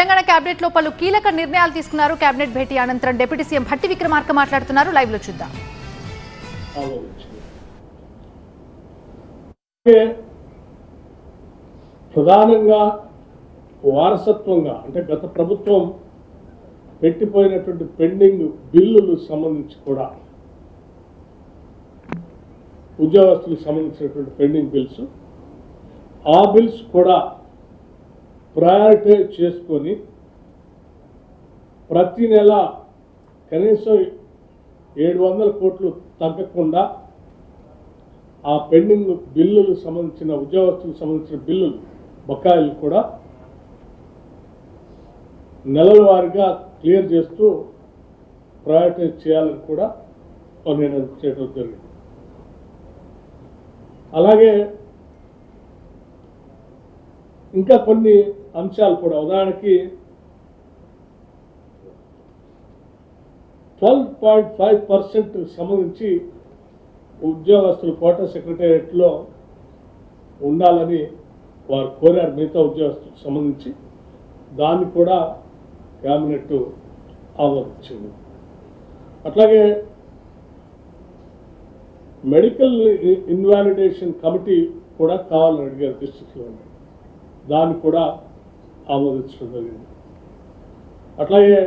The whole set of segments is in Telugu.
తెలంగాణ కేబినెట్ లో పలు కీలక నిర్ణయాలు తీసుకున్నారు. కేబినెట్ భేటీ అనంతరం డిప్యూటీ సీఎం భట్టి విక్రమార్క మాట్లాడుతున్నారు. లైవ్ లో చూద్దాం. ప్రధానంగా వారసత్వంగా అంటే గత ప్రభుత్వం పెట్టిపోయినటువంటి పెండింగ్ బిల్లులు సంబంధించి కూడా ఉద్యోగస్తులకు సంబంధించినటువంటి పెండింగ్ బిల్స్ ఆ బిల్స్ కూడా ప్రయారిటైజ్ చేసుకొని ప్రతి నెల కనీసం 700 కోట్లు తగ్గకుండా ఆ పెండింగ్ బిల్లులకు సంబంధించిన ఉద్యోగస్తులకు సంబంధించిన బిల్లులు బకాయిలు కూడా నెలల వారీగా క్లియర్ చేస్తూ ప్రయారిటైజ్ చేయాలని కూడా నేను చేయడం జరిగింది. అలాగే ఇంకా కొన్ని అంశాలు కూడా ఉదాహరణకి 12.5% సంబంధించి ఉద్యోగస్తులు కోటా సెక్రటేరియట్లో ఉండాలని వారు కోరారు. మిగతా ఉద్యోగస్తులకు సంబంధించి దాన్ని కూడా క్యాబినెట్ ఆమోదించింది. అట్లాగే మెడికల్ ఇన్వాలిడేషన్ కమిటీ కూడా కావాలని అడిగారు డిస్ట్రిక్ట్లో, దాన్ని కూడా ఆమోదించడం జరిగింది. అట్లాగే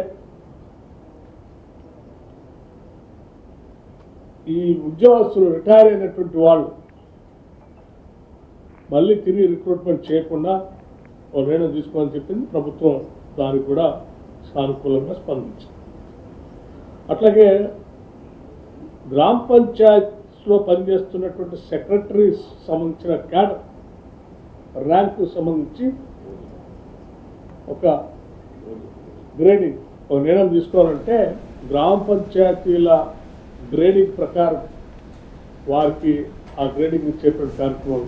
ఈ ఉద్యోగస్తులు రిటైర్ అయినటువంటి వాళ్ళు మళ్ళీ తిరిగి రిక్రూట్మెంట్ చేయకుండా ఒక నిర్ణయం తీసుకోమని చెప్పింది ప్రభుత్వం. దానికి కూడా సానుకూలంగా స్పందించింది. అట్లాగే గ్రామ పంచాయత్లో పనిచేస్తున్నటువంటి సెక్రటరీస్ సంబంధించిన క్యాడర్ ర్యాంకు సంబంధించి ఒక గ్రేడింగ్ ఒక నిర్ణయం తీసుకోవాలంటే గ్రామ పంచాయతీల గ్రేడింగ్ ప్రకారం వారికి ఆ గ్రేడింగ్ ఇచ్చేటువంటి కార్యక్రమం